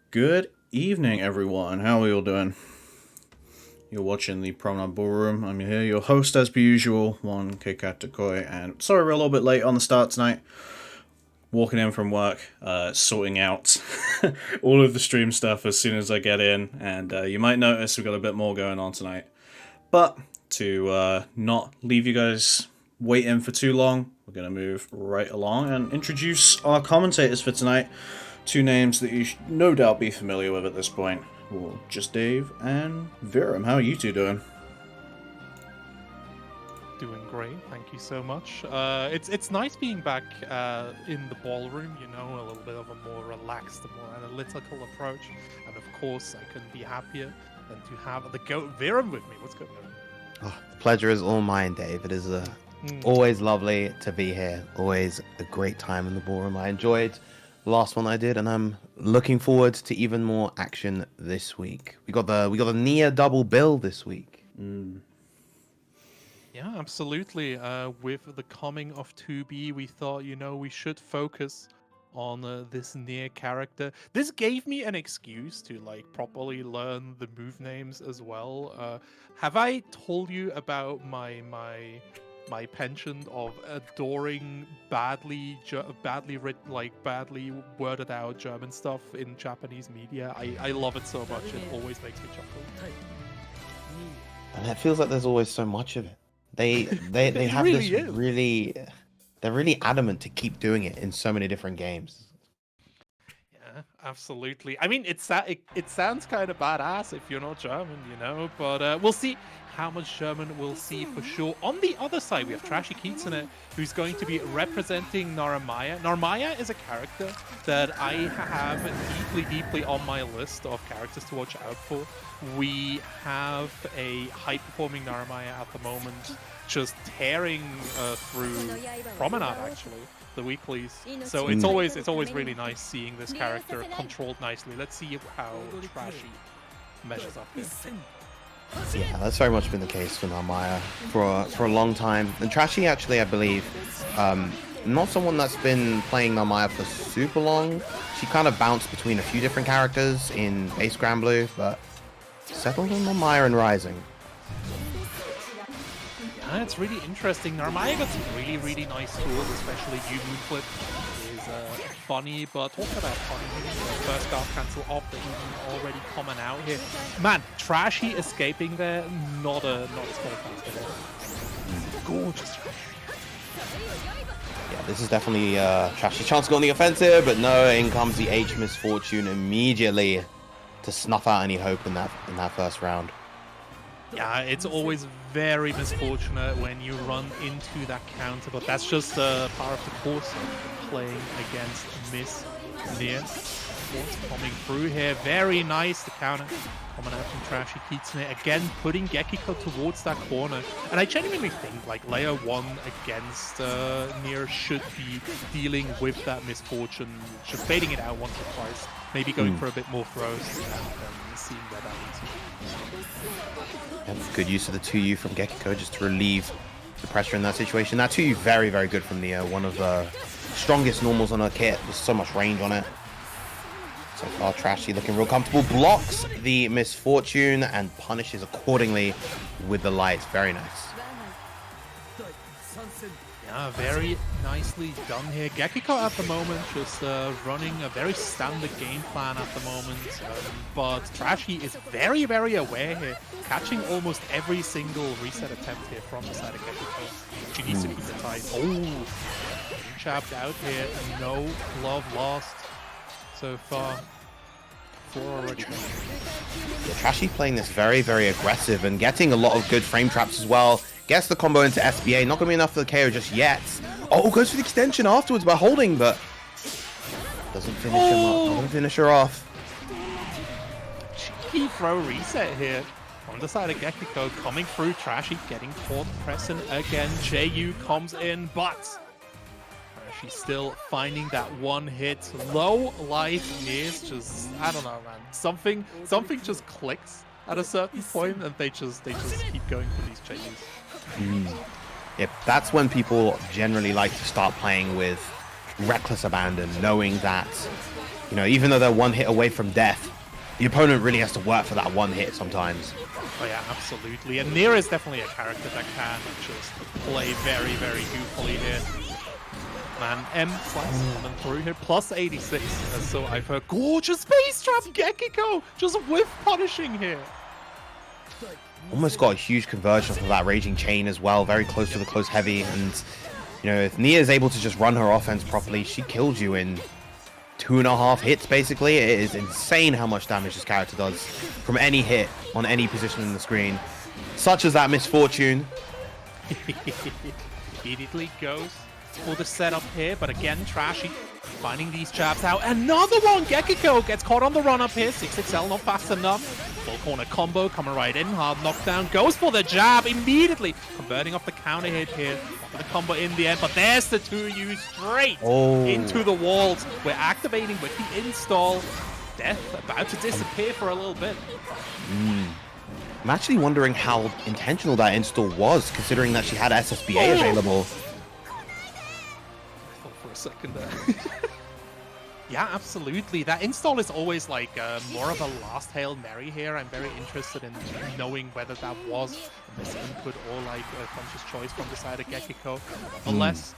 Good evening, everyone. How are you all doing? You're watching the Promenade Ballroom. I'm here, your host as per usual, one Kikatakoi, and sorry we're a little bit late on the start tonight. Walking in from work, sorting out all of the stream stuff as soon as I get in, and you might notice we've got a bit more going on tonight. But to not leave you guys waiting for too long, we're going to move right along and introduce our commentators for tonight. Two names that you should no doubt be familiar with at this point. Well, just Dave and Viram. How are you two doing? Doing great, thank you so much. It's nice being back in the ballroom, you know, a little bit of a more relaxed, more analytical approach. And of course, I couldn't be happier than to have the GOAT Viram with me. What's going on? Oh, the pleasure is all mine, Dave. It is always lovely to be here. Always a great time in the ballroom. I enjoyed the last one I did, and I'm looking forward to even more action this week. We got the Nier double bill this week. Yeah, absolutely. With the coming of 2B, we thought, you know, we should focus on this Nier character. This gave me an excuse to like properly learn the move names as well. Have I told you about my penchant of adoring badly worded out German stuff in Japanese media? I love it so much. It always makes me chuckle. And it feels like there's always so much of it. They have really this is. they're really adamant to keep doing it in so many different games. Yeah, absolutely. I mean, it sounds kind of badass if you're not German, you know, but we'll see how much German we'll see for sure. On the other side, we have Trashykitsune, who's going to be representing Narmaya. Narmaya is a character that I have deeply on my list of characters to watch out for. We have a high-performing Narmaya at the moment, just tearing through Promenade, actually, the weeklies. So it's always really nice seeing this character controlled nicely. Let's see how Trashy measures up here. Yeah, that's very much been the case for Narmaya for a long time. And Trashy, actually, I believe, not someone that's been playing Narmaya for super long. She kind of bounced between a few different characters in base Grand Blue, but settled on Narmaya and Rising. Yeah, it's really interesting. Narmaya got some really nice tools, especially U-Moonflip is funny, but talking about funny, first guard cancel off the even already coming out here. Man, Trashy escaping there, not a small task at all. Gorgeous Trashy. Yeah, this is definitely Trashy's chance to go on the offensive, but no, in comes the H Misfortune immediately to snuff out any hope in that first round. Yeah, it's always very misfortunate when you run into that counter, but that's just part of the course of playing against Miss Nier. What's coming through here? Very nice, the counter coming out from Trashykitsune, again putting Gekiko towards that corner. And I genuinely think like layer 1 against Nier should be dealing with that misfortune, just baiting it out once or twice, maybe going for a bit more throws and seeing where that leads you. Good use of the 2U from Gekiko just to relieve the pressure in that situation. That 2U very good from Nier, one of the strongest normals on her kit. There's so much range on it. So far, Trashy looking real comfortable. Blocks the Misfortune and punishes accordingly with the lights. Very nice. Yeah, very nicely done here. Gekiko at the moment just running a very standard game plan at the moment, but Trashy is very aware here, catching almost every single reset attempt here from the side of Gekiko. She needs to keep the tight. Oh, chapped out here, no love lost so far. 4 already gone. Yeah, Trashy playing this very aggressive and getting a lot of good frame traps as well. Gets the combo into SBA. Not going to be enough for the KO just yet. Oh, goes for the extension afterwards by holding, but doesn't finish him off. Doesn't finish her off. Cheeky throw reset here on the side of Gekiko, coming through. Trashy getting caught pressing again. JU comes in, but she's still finding that one hit. Low life is just, I don't know, man. Something just clicks at a certain point, and they just keep going for these JUs. Yep, that's when people generally like to start playing with reckless abandon, knowing that You know, even though they're one hit away from death, the opponent really has to work for that one hit sometimes. Oh yeah, absolutely. And Nier is definitely a character that can just play very, very goofily here. Man, M slice coming through here, plus 86, so I've heard. Gorgeous space trap, Gekiko, just whiff punishing here. Almost got a huge conversion from that Raging Chain as well, very close to the close heavy, and you know, if Nia is able to just run her offense properly, she kills you in 2.5 hits basically. It is insane how much damage this character does from any hit on any position in the screen, such as that misfortune. Immediately goes for the setup here, but again, Trashy finding these jabs out. Another one! Gekiko gets caught on the run up here. 6XL not fast enough. Full corner combo coming right in. Hard knockdown. Goes for the jab immediately. Converting off the counter hit here. The combo in the end, but there's the 2U straight into the walls. We're activating with the install. Death about to disappear for a little bit. I'm actually wondering how intentional that install was, considering that she had SSBA available. For a second there. Yeah, absolutely. That install is always like more of a last Hail Mary here. I'm very interested in knowing whether that was a misinput or like a conscious choice from the side of Gekiko. Nonetheless,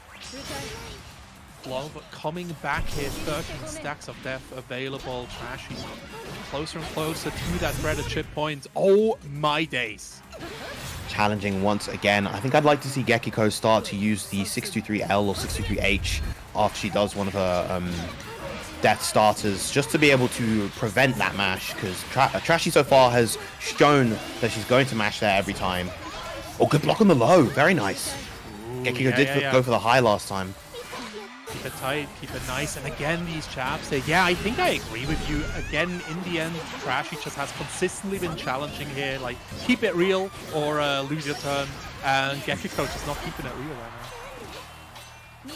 Glove coming back here, 13 stacks of death available. Trashy closer and closer to that threaded chip point. Oh my days. Challenging once again. I think I'd like to see Gekiko start to use the 623L or 623H after she does one of her death starters, just to be able to prevent that mash, because Trashy so far has shown that she's going to mash there every time. Oh, good block on the low. Very nice. Gekiko did go for the high last time. Keep it tight, keep it nice, and again these jabs. Yeah, I think I agree with you. Again, in the end, Trashy just has consistently been challenging here, like keep it real or lose your turn, and Gekiko just not keeping it real right now.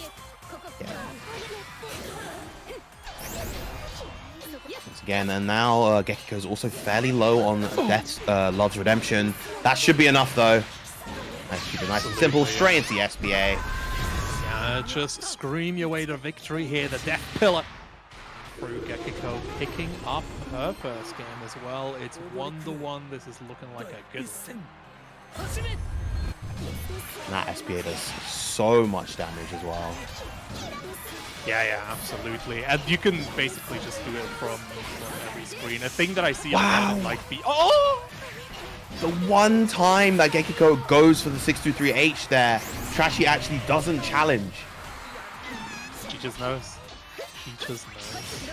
Once again, and now Gekiko is also fairly low on Death's Love's Redemption. That should be enough though. Let's keep it nice and simple, straight into the SBA. Just scream your way to victory here. The Death Pillar through Gekiko picking up her first game as well. It's 1-1. This is looking like a good thing. That SBA does so much damage as well. Yeah, absolutely. And you can basically just do it from every screen. A thing that I see on like the the one time that Gekiko goes for the 623H there, Trashy actually doesn't challenge. She just knows. She just knows.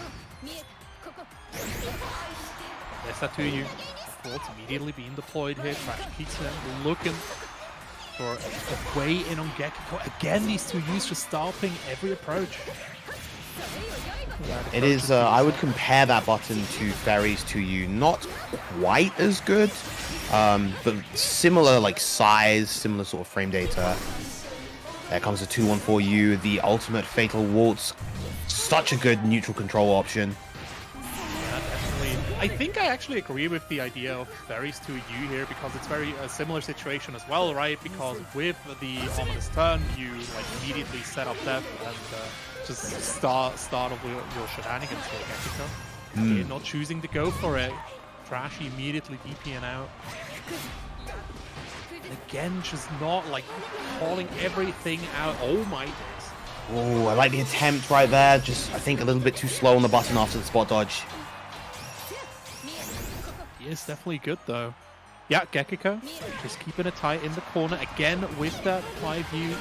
There's that 2U. Support's immediately being deployed here. Trashykitsune looking for a way in on Gekiko. Again, these 2Us just stopping every approach. It is, I would compare that button to Fairy's 2U. Not quite as good, but similar like size, similar sort of frame data. There comes the 214U, the ultimate Fatal Waltz. Such a good neutral control option. Yeah, definitely. I think I actually agree with the idea of Fairy's 2U here, because it's very a similar situation as well, right? Because with the ominous turn, you like immediately set up death and just start off your shenanigans here, Gekiko. You're not choosing to go for it. Trashy immediately DPing out. Again, just not like calling everything out. Oh my days. Oh, I like the attempt right there. Just, I think, a little bit too slow on the button after the spot dodge. He is definitely good though. Yeah, Gekiko just keeping it tight in the corner again with that 5U.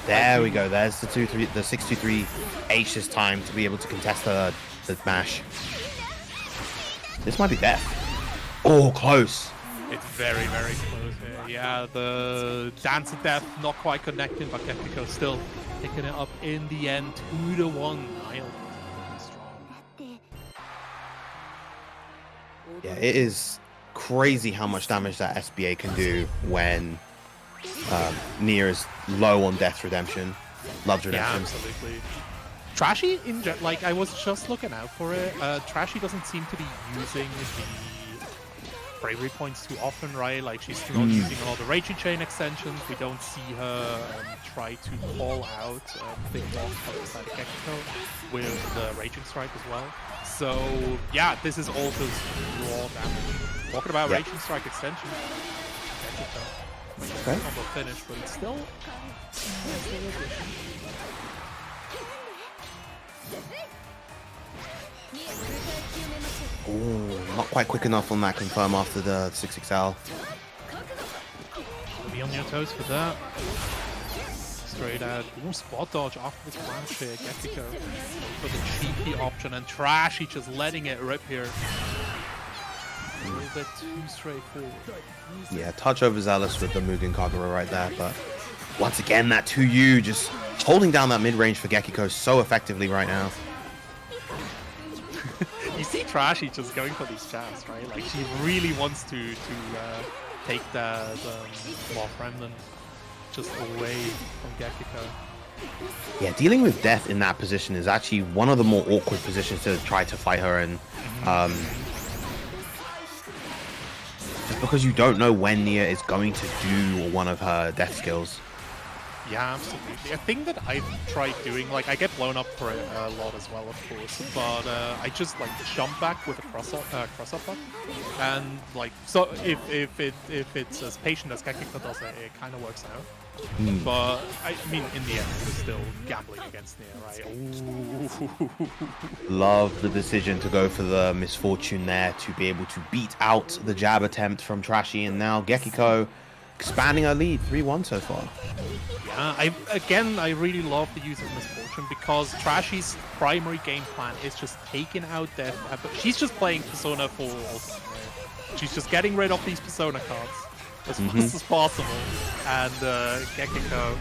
There we go. There's the 623H this time to be able to contest the mash. This might be death. Oh, close. It's very, very close here. Yeah, the Dance of Death not quite connecting, but Gekiko still picking it up in the end. 2-1. Niall. Yeah, it is crazy how much damage that SBA can do when Nier is low on Death's Redemption. Love's Redemption. Yeah, absolutely. Trashy, like, I was just looking out for it. Trashy doesn't seem to be using bravery points too often, right? Like she's not using a lot of raging chain extensions. We don't see her try to call out big boss on the side of Gekiko with the raging strike as well. So yeah, this is all just raw damage. Talking about raging strike extension, Gekiko. Okay. Combo finish, but it's still. Ooh, not quite quick enough on that confirm after the 6XL. Be on your toes for that. Straight out. Ooh, spot dodge after this flash here. Gekiko for the cheeky option, and Trashy just letting it rip here. A little bit too straightforward. Yeah, touch overzealous with the Mugen Kagura right there, but once again, that 2U just holding down that mid-range for Gekiko so effectively right now. You see Trashy just going for these jabs, right? Like she really wants to take the Lost Remnant just away from Gekiko. Yeah, dealing with death in that position is actually one of the more awkward positions to try to fight her in. Just because you don't know when Nier is going to do one of her death skills. Yeah, absolutely. A thing that I've tried doing, like I get blown up for it a lot as well, of course, but I just like jump back with a cross up button, and like so if it's as patient as Gekiko does it kind of works out. But I mean, in the end, it's still gambling against Nier, right? Ooh. Love the decision to go for the misfortune there to be able to beat out the jab attempt from Trashy, and now Gekiko expanding her lead 3-1 so far. Yeah, I really love the use of misfortune because Trashy's primary game plan is just taking out death. She's just playing Persona 4 Ultimate. She's just getting rid of these Persona cards as fast as possible. And Gekiko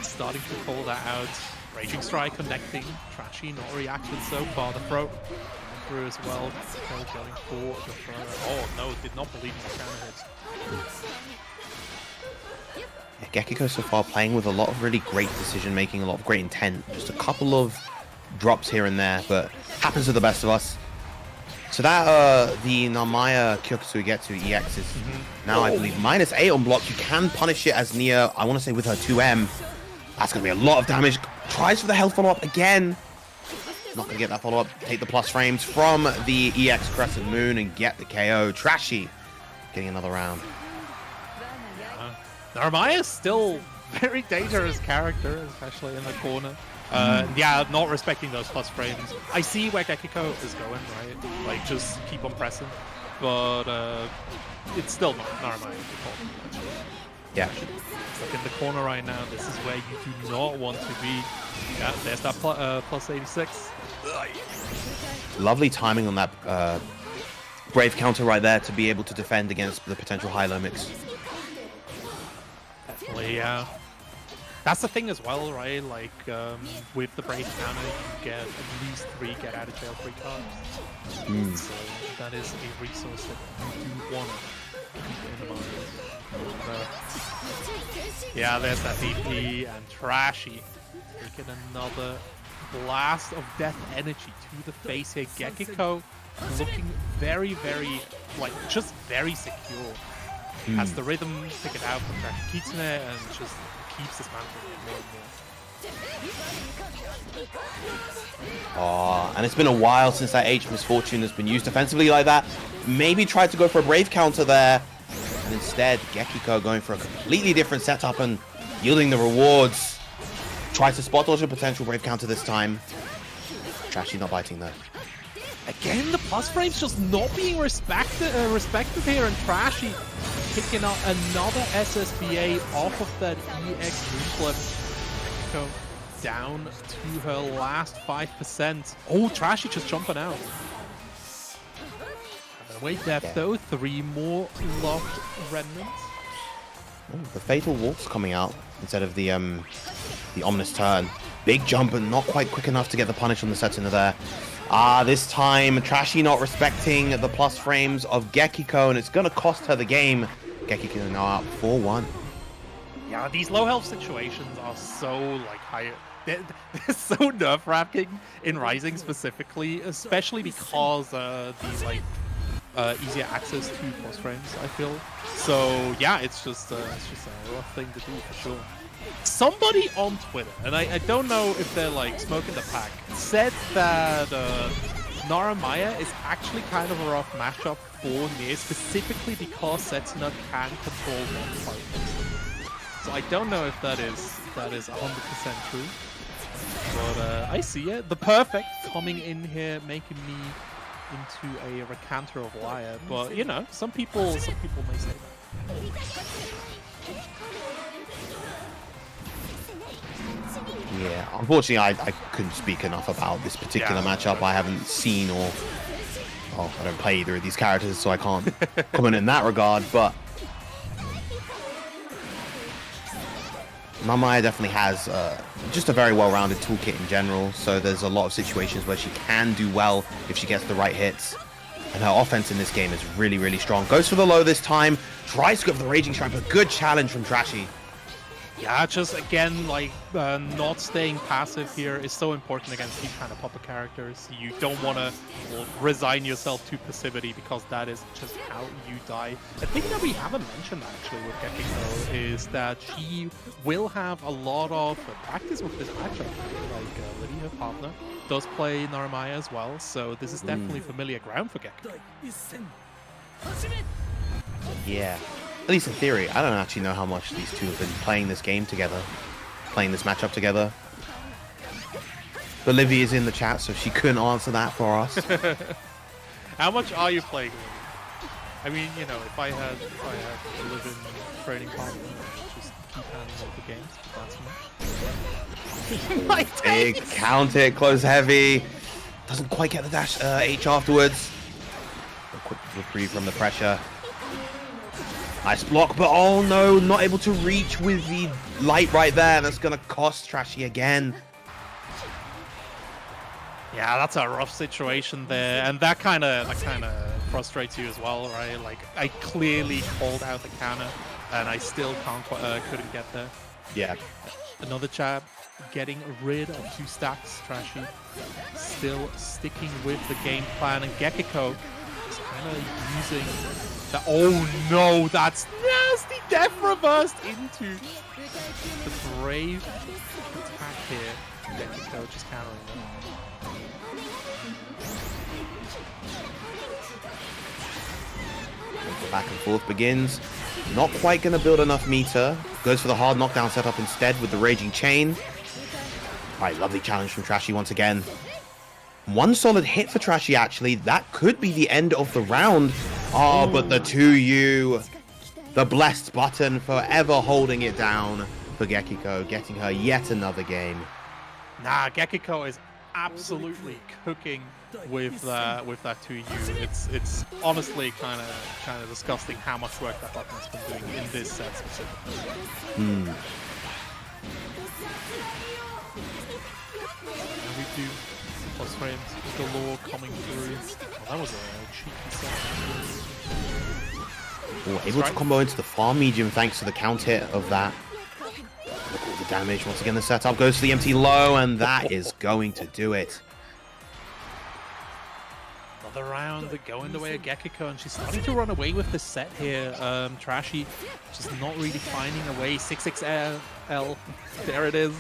starting to call that out. Raging Strike connecting. Trashy not reacted so far. The throw through as well. Gekiko going for the throw. Oh no, did not believe in the counter hits. Yeah, Gekiko so far playing with a lot of really great decision making, a lot of great intent. Just a couple of drops here and there, but happens to the best of us. So that the Narmaya Kyokutsu Getsu EX is now, I believe, -8 on block. You can punish it as Nier, I want to say with her 2M. That's going to be a lot of damage. Tries for the health follow-up again. Not going to get that follow-up. Take the plus frames from the EX Crescent Moon and get the KO. Trashy getting another round. Narmaya is still very dangerous character, especially in the corner. Yeah, not respecting those plus frames. I see where Gekiko is going, right? Like, just keep on pressing. But it's still not Narmaya. Yeah. Look in the corner right now. This is where you do not want to be. Yeah, there's that plus 86. Lovely timing on that Brave counter right there to be able to defend against the potential high-low mix. Yeah, that's the thing as well, right? Like with the Brave counter, you get at least 3 get out of jail free cards. So that is a resource that you do want to keep in mind. Yeah, there's that VP and Trashy taking another blast of death energy to the face here. Gekiko looking very, very, like, just very secure. Has the rhythm figured out from Trashykitsune and just keeps this man more and more. Oh, and it's been a while since that H Misfortune has been used defensively like that. Maybe tried to go for a Brave counter there. And instead, Gekiko going for a completely different setup and yielding the rewards. Tries to spot dodge a potential Brave counter this time. Trashy not biting though. Again, the plus frames just not being respected here, and Trashy picking up another SSBA off of that EX flip. Go down to her last 5%. Oh, Trashy just jumping out. Wait there, though. 3 more locked remnants. Oh, the Fatal Waltz coming out instead of the ominous turn. Big jump and not quite quick enough to get the punish on the Setsuna there. This time, Trashy not respecting the plus frames of Gekiko, and it's going to cost her the game. Gekiko now out 4-1. Yeah, these low health situations are so, like, high. They're so nerve-wracking in Rising specifically, especially because the, like, easier access to post frames, I feel. So yeah, it's just a rough thing to do for sure. Somebody on Twitter, and I don't know if they're like smoking the pack, said that Narmaya is actually kind of a rough matchup for Nier, specifically because Setsuna can control one fight. So I don't know if that is 100% true, but I see it. The perfect coming in here, making me into a recanter of liar. But you know, some people may say that. Yeah, unfortunately, I couldn't speak enough about this particular matchup. I haven't seen I don't play either of these characters, so I can't comment in that regard. But Narmaya definitely has just a very well-rounded toolkit in general, so there's a lot of situations where she can do well if she gets the right hits. And her offense in this game is really, really strong. Goes for the low this time, tries to go for the Raging Strike, but good challenge from Trashy. Yeah, just again, like, not staying passive here is so important against these kind of popper characters. You don't want to resign yourself to passivity, because that is just how you die. A thing that we haven't mentioned actually with Gekiko is that she will have a lot of practice with this matchup. Like, Liddy, her partner, does play Narmaya as well, so this is definitely familiar ground for Gekiko. Yeah. At least in theory. I don't actually know how much these two have been playing this game together. Playing this matchup together. But Livy is in the chat, so she couldn't answer that for us. How much are you playing Livy? I mean, you know, if I had a live-in training partner, I'd just keep handing over games, but that's me. Big count it, close heavy. Doesn't quite get the dash H afterwards. A quick reprieve from the pressure. Nice block, but oh no, not able to reach with the light right there. That's gonna cost Trashy again. Yeah, that's a rough situation there, and that kind of frustrates you as well, right? Like, I clearly called out the counter, and I still couldn't get there. Yeah. Another jab, getting rid of 2 stacks. Trashy still sticking with the game plan, and Gekiko is kind of using that. Oh no, that's nasty! Death reversed into the brave attack here. Gekiko just countering them. The back and forth begins. Not quite going to build enough meter. Goes for the hard knockdown setup instead with the Raging Chain. Alright, lovely challenge from Trashy once again. One solid hit for Trashy, actually. That could be the end of the round. Oh, but the 2U. The blessed button forever holding it down for Gekiko, getting her yet another game. Nah, Gekiko is absolutely cooking with that 2U. It's honestly kind of disgusting how much work that button has been doing in this set specifically. And we do plus frames galore coming through. Oh, that was a cheeky set. Oh, able to combo into the far medium thanks to the count hit of that. Look at all the damage. Once again, the setup goes to the empty low, and that is going to do it. Another round going the way of Gekiko, and she's starting to run away with this set here. Trashy just not really finding a way. 6XL, there it is.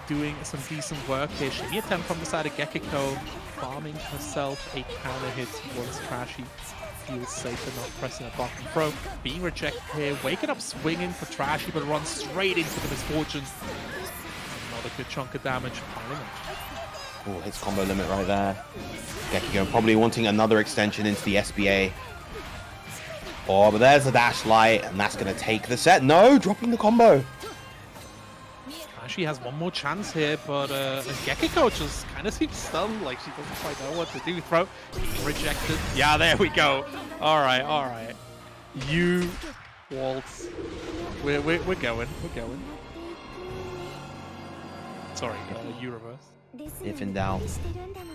Doing some decent work here. Shimmy attempt from the side of Gekiko, farming herself a counter hit once Trashy feels safe enough pressing a button throw. Being rejected here, waking up swinging for Trashy, but runs straight into the misfortune. Another good chunk of damage. Oh, hits combo limit right there. Gekiko probably wanting another extension into the SBA. Oh, but there's the dash light, and that's going to take the set. No, dropping the combo. She has one more chance here, but Gekiko just kind of seems stunned, like she doesn't quite know what to do. Throw being rejected. Yeah, there we go. All right. You waltz. We're going. Sorry, you reverse. If in doubt,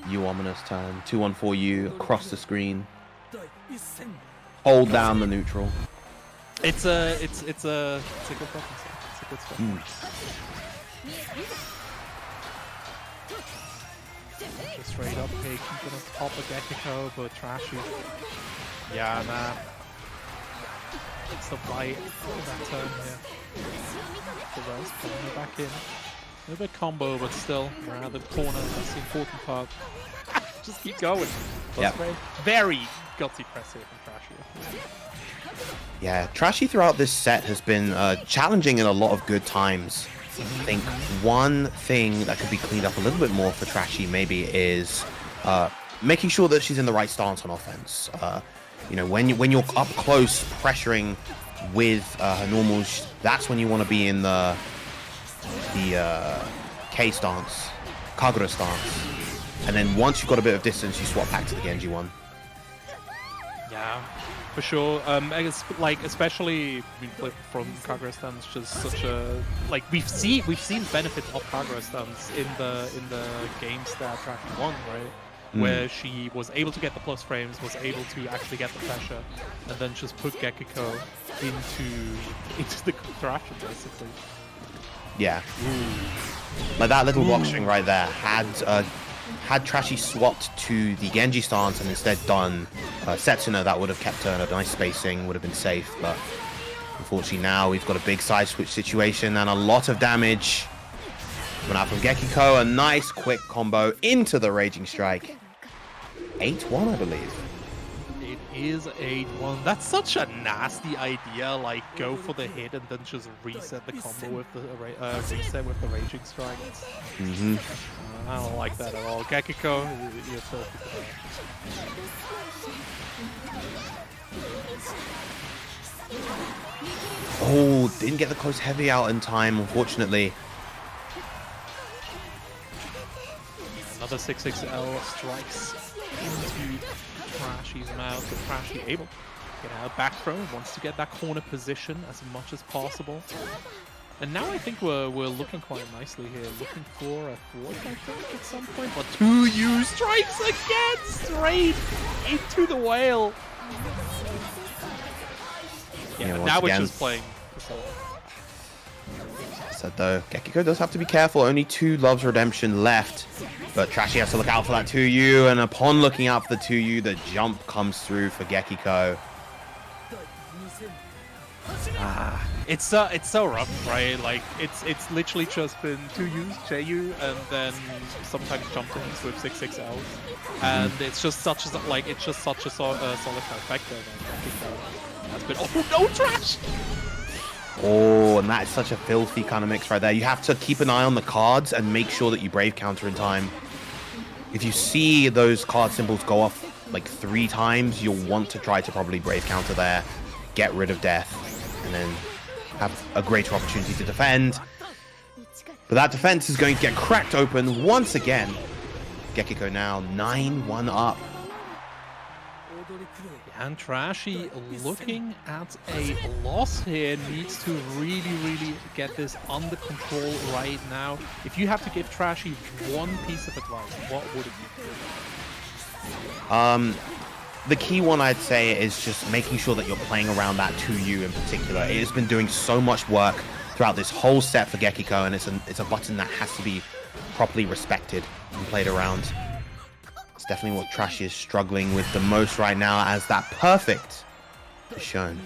you ominous turn. 2-1-4-U across the screen. Hold down the neutral. It's a good button. It's a good stuff. Just straight up here, keeping on top of Gekiko, but Trashy. Yeah, nah. It's the bite of that turn here. The rest pulling her back in. A little bit combo, but still, we're out of the corner. That's the important part. Just keep going. Yep. Very gutsy press here from Trashy. Yeah, Trashy throughout this set has been challenging in a lot of good times. I think one thing that could be cleaned up a little bit more for Trashy maybe is making sure that she's in the right stance on offense. You know, when you're up close pressuring with her normals, that's when you want to be in the K stance, Kagura stance. And then once you've got a bit of distance, you swap back to the Genji one. Yeah, for sure. I guess, like, especially from Kagura stance, just such a we've seen benefits of Kagura stance in the games that Trashy won, right? Where she was able to get the plus frames, was able to actually get the pressure, and then just put Gekiko into the interaction, basically. Yeah. Like that little block string right there had Trashy swapped to the Genji stance and instead done Setsuna, that would have kept her in a nice spacing, would have been safe, but unfortunately now we've got a big side switch situation and a lot of damage coming out from Gekiko. A nice quick combo into the Raging Strike. 8-1, I believe. It is 8-1. That's such a nasty idea, like go for the hit and then just reset the combo with the reset with the Raging Strike. I don't like that at all. Gekiko, you're filthy for that. Oh, didn't get the close heavy out in time, unfortunately. Another 6XL strikes into Trashy's mouth, but Trashy able to get out back throw, wants to get that corner position as much as possible. And now I think we're looking quite nicely here, looking for a fourth, I think, at some point. But 2U strikes again, straight into the whale. Yeah, now we're just playing. Said though, Gekiko does have to be careful. Only 2 Love's Redemption left, but Trashy has to look out for that 2U. And upon looking out for the 2U, the jump comes through for Gekiko. It's so rough, right? Like it's literally just been 2Us, JU, and then sometimes jump ins with 6XLs, and it's just such a solid trifecta that has been. Oh no, Trash! Oh, and that is such a filthy kind of mix right there. You have to keep an eye on the cards and make sure that you brave counter in time. If you see those card symbols go off like 3 times, you'll want to try to probably brave counter there, get rid of death, and then have a greater opportunity to defend. But that defense is going to get cracked open once again. Gekiko now 9-1 up. And Trashy looking at a loss here, needs to really get this under control right now. If you have to give Trashy one piece of advice, what would it be? The key one I'd say is just making sure that you're playing around that 2U in particular. It has been doing so much work throughout this whole set for Gekiko, and it's a button that has to be properly respected and played around. It's definitely what Trashy is struggling with the most right now, as that perfect is shown.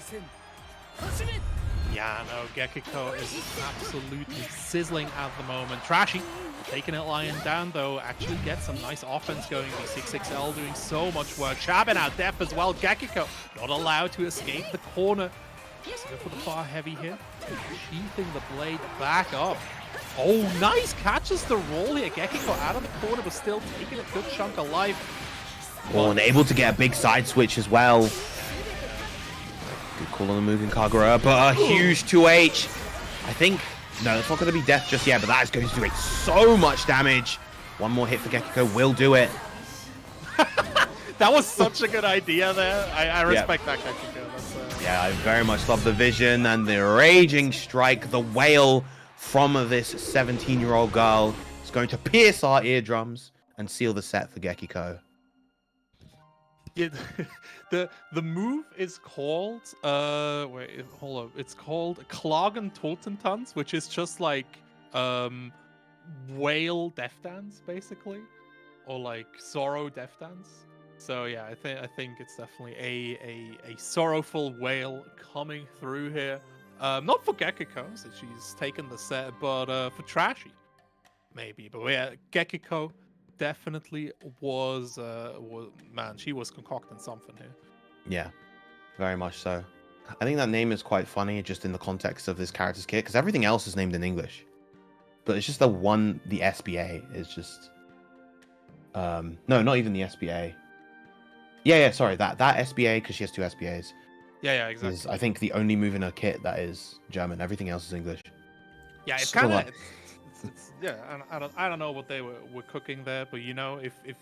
Yeah, no, Gekiko is absolutely sizzling at the moment. Trashy taking it lying down, though, actually gets some nice offense going. The 6XL doing so much work. Chabin out depth as well. Gekiko not allowed to escape the corner. Just go for the far heavy hit. Sheathing the blade back up. Oh, nice! Catches the roll here. Gekiko out of the corner, but still taking a good chunk of life. Oh, and able to get a big side switch as well. Good call on the moving Kagura, but a huge 2H. I think, no, it's not going to be death just yet, but that is going to do so much damage. One more hit for Gekiko will do it. That was such a good idea there. I respect that, Gekiko. That's, yeah, I very much love the vision and the Raging Strike, the wail from this 17-year-old girl. Is going to pierce our eardrums and seal the set for Gekiko. Yeah, the move is called wait, hold up. It's called Klagen Totentanz, which is just like whale death dance, basically. or like Sorrow Death Dance. So yeah, I think it's definitely a sorrowful wail coming through here. Not for Gekiko, so she's taken the set, but for Trashy, maybe. But yeah, Gekiko definitely was man, she was concocting something here. Yeah, very much so. I think that name is quite funny just in the context of this character's kit, because everything else is named in English. But it's just the SBA is just... no, not even the SBA. Yeah, sorry, that SBA, because she has 2 SBAs, Yeah, exactly. is, I think, the only move in her kit that is German. Everything else is English. Yeah, it's So, kind of... yeah, I don't know what they were cooking there, but you know, if